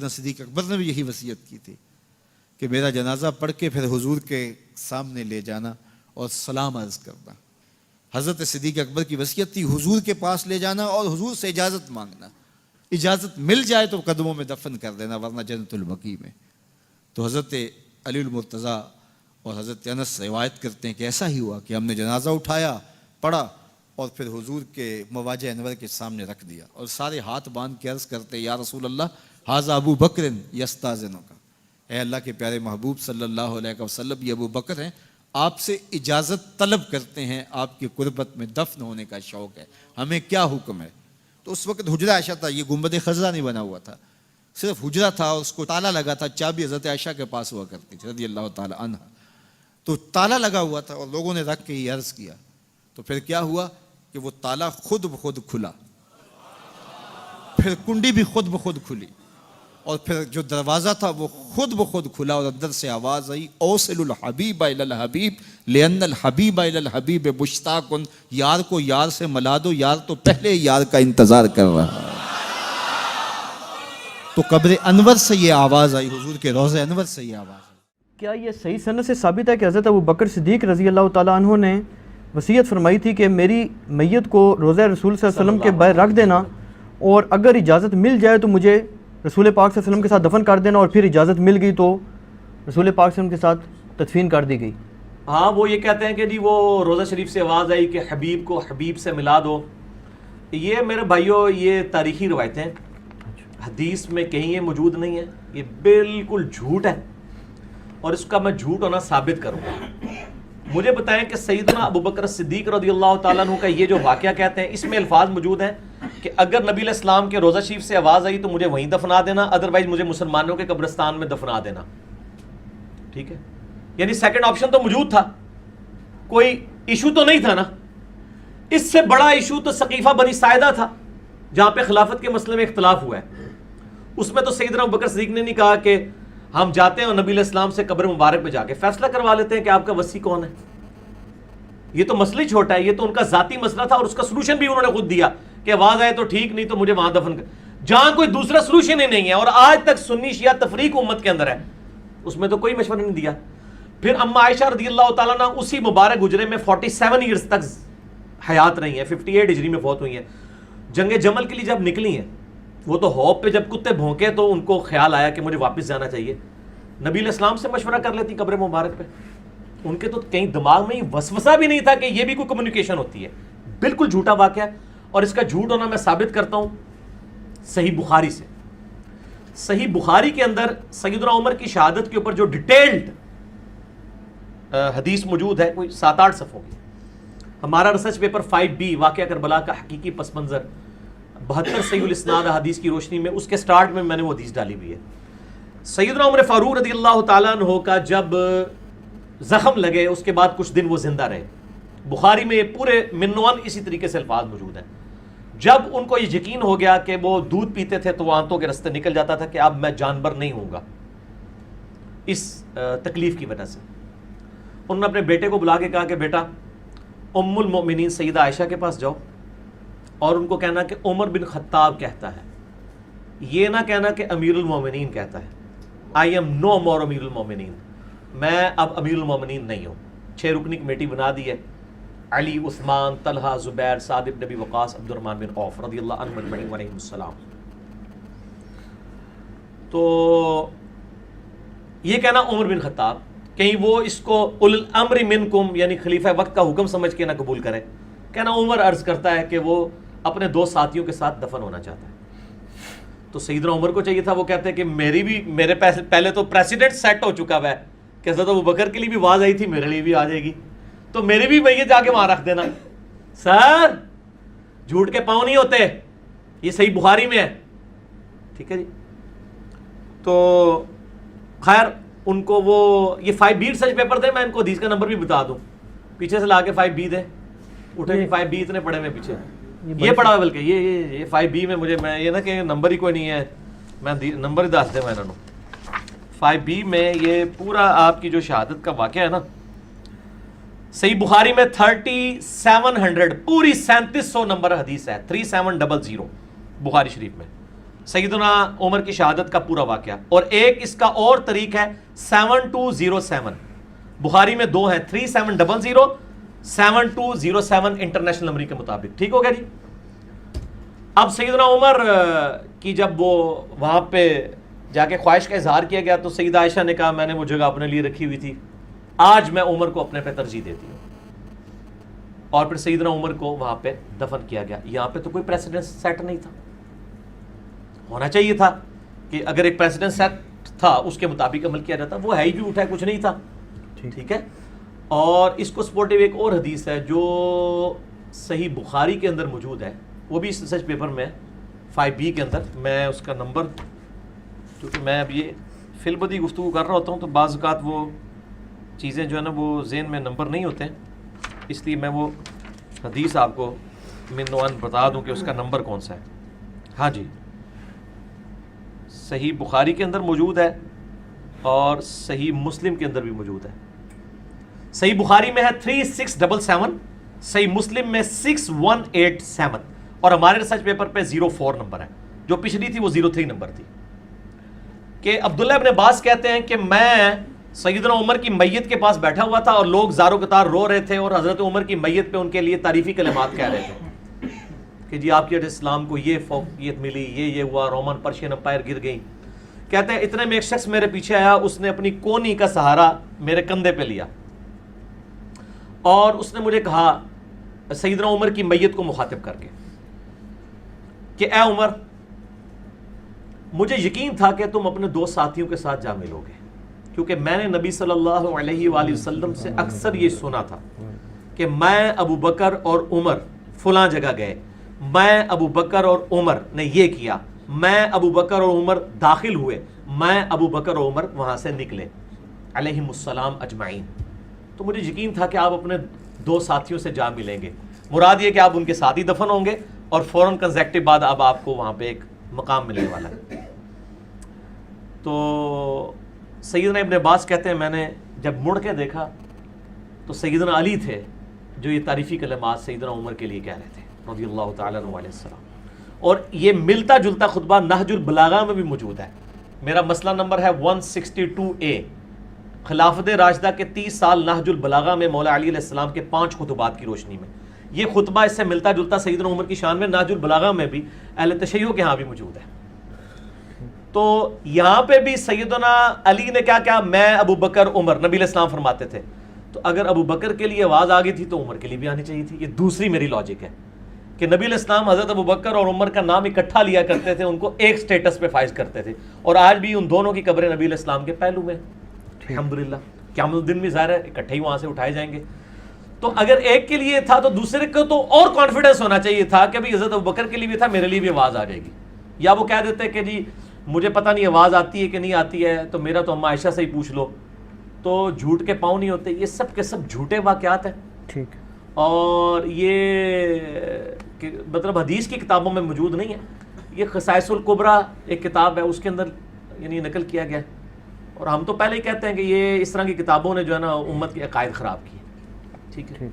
صدیق اکبر نے بھی یہی وصیت کی تھی کہ میرا جنازہ پڑھ کے پھر حضور کے سامنے لے جانا اور سلام عرض کرنا۔ حضرت صدیق اکبر کی وصیت تھی حضور کے پاس لے جانا اور حضور سے اجازت مانگنا، اجازت مل جائے تو قدموں میں دفن کر دینا ورنہ جنت البقیع میں۔ تو حضرت علی المرتضیٰ اور حضرت انس روایت کرتے ہیں کہ ایسا ہی ہوا کہ ہم نے جنازہ اٹھایا، پڑھا اور پھر حضور کے مواجہ انور کے سامنے رکھ دیا اور سارے ہاتھ باندھ کے عرض کرتے یا رسول اللہ ھذا ابو بکر یستاذنک، اے اللہ کے پیارے محبوب صلی اللہ علیہ وسلم، یہ ابو بکر ہیں، آپ سے اجازت طلب کرتے ہیں، آپ کی قربت میں دفن ہونے کا شوق ہے، ہمیں کیا حکم ہے؟ تو اس وقت حجرہ عائشہ تھا، یہ گنبد خضرا نہیں بنا ہوا تھا، صرف حجرہ تھا اور اس کو تالا لگا تھا، چابی حضرت عائشہ کے پاس ہوا کرتی تھی رضی اللہ تعالی عنہ، تو تالا لگا ہوا تھا اور لوگوں نے رکھ کے یہ عرض کیا، تو پھر کیا ہوا کہ وہ تالا خود بخود کھلا، پھر کنڈی بھی خود بخود کھلی اور پھر جو دروازہ تھا وہ خود بخود کھلا اور اندر سے آواز آئی اوصل الحبیب الی الحبیب لان الحبیب الی الحبیب مشتاق، یار کو یار سے ملا دو، یار تو پہلے یار کا انتظار کر رہا ہے۔ تو قبر انور سے یہ آواز آئی، حضور کے روضہ انور سے یہ آواز آئی۔ کیا یہ صحیح سند سے ثابت ہے کہ حضرت ابو بکر صدیق رضی اللہ تعالیٰ عنہ نے وصیت فرمائی تھی کہ میری میت کو روضہ رسول صلی اللہ علیہ وسلم کے باہر رکھ دینا اور اگر اجازت مل جائے تو مجھے رسول پاک صلی اللہ علیہ وسلم کے ساتھ دفن کر دینا، اور پھر اجازت مل گئی تو رسول پاک صلی اللہ علیہ وسلم کے ساتھ تدفین کر دی گئی؟ ہاں، وہ یہ کہتے ہیں کہ جی وہ روضہ شریف سے آواز آئی کہ حبیب کو حبیب سے ملا دو۔ یہ میرے بھائیوں یہ تاریخی روایتیں، حدیث میں کہیں یہ موجود نہیں ہے، یہ بالکل جھوٹ ہے اور اس کا میں جھوٹ ہونا ثابت کروں گا۔ مجھے بتائیں کہ سیدنا ابو بکر صدیق رضی اللہ تعالیٰ عنہ کا یہ جو واقعہ کہتے ہیں اس میں الفاظ موجود ہیں کہ اگر نبی علیہ السلام کے روضہ شریف سے آواز آئی تو مجھے وہیں دفنا دینا، ادروائز مجھے مسلمانوں کے قبرستان میں دفنا دینا، ٹھیک ہے؟ یعنی سیکنڈ آپشن تو موجود تھا، کوئی ایشو تو نہیں تھا نا۔ اس سے بڑا ایشو تو ثقیفہ بنی ساعدہ تھا جہاں پہ خلافت کے مسئلے میں اختلاف ہوا ہے۔ اس میں تو سیدنا ابو بکر صدیق نے نہیں کہا کہ ہم جاتے ہیں اور نبی علیہ السلام سے قبر مبارک پہ جا کے فیصلہ کروا لیتے ہیں کہ آپ کا وصی کون ہے۔ یہ تو مسئلہ ہی چھوٹا ہے، یہ تو ان کا ذاتی مسئلہ تھا اور اس کا سلوشن بھی انہوں نے خود دیا کہ آواز آئے تو ٹھیک، نہیں تو مجھے وہاں دفن کر، جہاں کوئی دوسرا سلوشن ہی نہیں ہے۔ اور آج تک سنی شیعہ تفریق امت کے اندر ہے، اس میں تو کوئی مشورہ نہیں دیا۔ پھر اما عائشہ رضی اللہ تعالیٰ عنہ اسی مبارک حجرے میں 47 ایئرز تک حیات رہی ہیں، 58 ہجری میں فوت ہوئی ہیں۔ جنگ جمل کے لیے جب نکلی ہیں وہ تو ہوپ پہ جب کتے بھونکے تو ان کو خیال آیا کہ مجھے واپس جانا چاہیے، نبی علیہ السلام سے مشورہ کر لیتی قبر مبارک پہ۔ ان کے تو کہیں دماغ میں وسوسہ بھی نہیں تھا کہ یہ بھی کوئی کمیونیکیشن ہوتی ہے۔ بالکل جھوٹا واقعہ ہے اور اس کا جھوٹ ہونا میں ثابت کرتا ہوں صحیح بخاری سے۔ صحیح بخاری کے اندر سیدنا عمر کی شہادت کے اوپر جو ڈیٹیلڈ حدیث موجود ہے، کوئی 7-8 صفحوں کی۔ ہمارا ریسرچ پیپر 5B واقعہ کربلا کا حقیقی پس منظر 72 صحیح الاسناد حدیث کی روشنی میں اس کے سٹارٹ میں میں نے وہ حدیث ڈالی ہوئی ہے۔ سیدنا عمر فاروق رضی اللہ تعالیٰ عنہ کا جب زخم لگے اس کے بعد کچھ دن وہ زندہ رہے۔ بخاری میں پورے منوان اسی طریقے سے الفاظ موجود ہیں۔ جب ان کو یہ یقین ہو گیا کہ وہ دودھ پیتے تھے تو وہ آنتوں کے رستے نکل جاتا تھا کہ اب میں جانور نہیں ہوں گا، اس تکلیف کی وجہ سے انہوں نے اپنے بیٹے کو بلا کے کہا کہ بیٹا ام المؤمنین سیدہ عائشہ کے پاس جاؤ اور ان کو کہنا کہ عمر بن خطاب کہتا ہے، یہ نہ کہنا کہ امیر المومنین کہتا ہے، آئی ایم نو مور امیر المومنین، میں اب امیر المومنین نہیں ہوں۔ 6 رکنی کمیٹی بنا دی ہے، علی، عثمان، طلحہ، زبیر، سعد بن ابی وقاص، عبد الرحمن بن عوف رضی اللہ عنہ اجمعین علیہم السلام۔ تو یہ کہنا عمر بن خطاب، کہیں وہ اس کو اولو الامر منکم یعنی خلیفہ وقت کا حکم سمجھ کے نہ قبول کرے، کہنا عمر عرض کرتا ہے کہ وہ اپنے 2 ساتھیوں کے ساتھ دفن ہونا چاہتا ہے۔ تو سیدنا عمر کو چاہیے تھا وہ کہتے ہیں کہ میرے پہلے تو پریسیڈنٹ سیٹ ہو چکا ہوا ہے کہ حضرت ابو بکر کے لیے بھی آواز آئی تھی، میرے لیے بھی آ جائے گی، تو میری بھی میت جا کے وہاں رکھ دینا۔ سر جھوٹ کے پاؤں نہیں ہوتے، یہ صحیح بخاری میں ہے، ٹھیک ہے جی۔ تو خیر ان کو وہ یہ 5B ریسرچ پیپر تھے، میں ان کو حدیث کا نمبر بھی بتا دوں، پیچھے سے لا کے 5B دے اٹھے نہیں، 5B اتنے پڑے میں پیچھے یہ پڑا ہے، بلکہ یہ 5B میں مجھے میں یہ نہ کہ نمبر ہی کوئی نہیں ہے، میں نمبر ہی دس دے میں انہوں 5B میں یہ پورا آپ کی جو شہادت کا واقعہ ہے نا، صحیح بخاری میں 3700 پوری 3700 نمبر حدیث ہے، 3700 بخاری شریف میں سیدنا عمر کی شہادت کا پورا واقعہ. اور ایک اس کا اور طریق ہے 7207. بخاری میں 2 ہیں, 3700 7207 انٹرنیشنل نمبر کے مطابق. ٹھیک ہو گیا جی. اب سیدنا عمر کی جب وہ وہاں پہ جا کے خواہش کا اظہار کیا گیا تو سیدہ عائشہ نے کہا میں نے وہ جگہ اپنے لیے رکھی ہوئی تھی, آج میں عمر کو اپنے پہ ترجیح دیتی ہوں. اور پھر سیدنا عمر کو وہاں پہ دفن کیا گیا. یہاں پہ تو کوئی پریسیڈنٹ سیٹ نہیں تھا, ہونا چاہیے تھا کہ اگر ایک پریسیڈنٹ سیٹ تھا اس کے مطابق عمل کیا جاتا. وہ ہے ہی بھی اٹھا ہے, کچھ نہیں تھا. ٹھیک ہے. اور اس کو سپورٹیو ایک اور حدیث ہے جو صحیح بخاری کے اندر موجود ہے, وہ بھی ریسرچ پیپر میں 5B کے اندر. میں اس کا نمبر, کیونکہ میں اب یہ فی البدی گفتگو کر رہا ہوتا ہوں تو بعض اوقات وہ چیزیں جو ہے نا وہ ذہن میں نمبر نہیں ہوتے ہیں, اس لیے میں وہ حدیث آپ کو من نوعاً بتا دوں کہ اس کا نمبر کون سا ہے. ہاں جی, صحیح بخاری کے اندر موجود ہے اور صحیح مسلم کے اندر بھی موجود ہے. صحیح بخاری میں ہے 3677, صحیح مسلم میں 6187, اور ہمارے ریسرچ پیپر پہ 04 نمبر ہے. جو پچھلی تھی وہ 03 نمبر تھی. کہ عبداللہ ابن عباس کہتے ہیں کہ میں سیدنا عمر کی میت کے پاس بیٹھا ہوا تھا اور لوگ زارو قطار رو رہے تھے اور حضرت عمر کی میت پہ ان کے لیے تعریفی کلمات کہہ رہے تھے کہ جی آپ کے اسلام کو یہ فوقیت ملی, یہ ہوا, رومن پرشین امپائر گر گئی. کہتے ہیں اتنے میں ایک شخص میرے پیچھے آیا, اس نے اپنی کونی کا سہارا میرے کندھے پہ لیا اور اس نے مجھے کہا سیدنا عمر کی میت کو مخاطب کر کے کہ اے عمر, مجھے یقین تھا کہ تم اپنے 2 ساتھیوں کے ساتھ جا ملو گے, کیونکہ میں نے نبی صلی اللہ علیہ وآلہ وسلم سے اکثر یہ سنا تھا کہ میں ابو بکر اور عمر فلاں جگہ گئے, میں ابو بکر اور عمر نے یہ کیا, میں ابو بکر اور عمر داخل ہوئے, میں ابو بکر اور عمر وہاں سے نکلے علیہم السلام اجمعین. تو مجھے یقین تھا کہ آپ اپنے 2 ساتھیوں سے جا ملیں گے. مراد یہ کہ آپ ان کے ساتھ ہی دفن ہوں گے اور فوراً کنزیکٹو بعد اب آپ کو وہاں پہ ایک مقام ملنے والا ہے. تو سیدنا ابن عباس کہتے ہیں میں نے جب مڑ کے دیکھا تو سیدنا علی تھے جو یہ تعریفی کلمات سیدنا عمر کے لیے کہہ رہے تھے رضی اللہ تعالیٰ عنہ علیہ السلام. اور یہ ملتا جلتا خطبہ نہج البلاغہ میں بھی موجود ہے. میرا مسئلہ نمبر ہے 162A. خلافت راشدہ کے 30 سال نہج البلاغہ میں مولا علی علیہ السلام کے 5 خطبات کی روشنی میں یہ خطبہ اس سے ملتا جلتا سیدنا عمر کی شان میں نہج البلاغہ میں بھی اہل تشیع کے ہاں بھی موجود ہے. تو یہاں پہ بھی سیدنا علی نے کیا کیا, میں ابو بکر عمر, نبی علیہ السلام فرماتے تھے. تو اگر ابو بکر کے لیے آواز آ گئی تھی تو عمر کے لیے بھی آنی چاہیے تھی. یہ دوسری میری لاجک ہے کہ نبی علیہ السلام حضرت ابو بکر اور عمر کا نام اکٹھا لیا کرتے تھے, ان کو ایک سٹیٹس پہ فائز کرتے تھے, اور آج بھی ان دونوں کی قبریں نبی علیہ السلام کے پہلو میں الحمدللہ. قیامت الدین بھی ظاہر ہے اکٹھے ہی وہاں سے اٹھائے جائیں گے. تو اگر ایک کے لیے تھا تو دوسرے کو تو اور کانفیڈنس ہونا چاہیے تھا کہ حضرت ابو بکر کے لیے بھی تھا, میرے لیے بھی آواز آ جائے گی. یا وہ کہہ دیتے کہ جی مجھے پتہ نہیں آواز آتی ہے کہ نہیں آتی ہے, تو میرا تو اما عائشہ سے ہی پوچھ لو. تو جھوٹ کے پاؤں نہیں ہوتے. یہ سب کے سب جھوٹے واقعات ہیں. ٹھیک. اور یہ مطلب حدیث کی کتابوں میں موجود نہیں ہے. یہ خصائص الکبریٰ ایک کتاب ہے, اس کے اندر یعنی نقل کیا گیا ہے. اور ہم تو پہلے ہی کہتے ہیں کہ یہ اس طرح کی کتابوں نے جو ہے نا امت کے عقائد خراب کیے. ٹھیک ہے.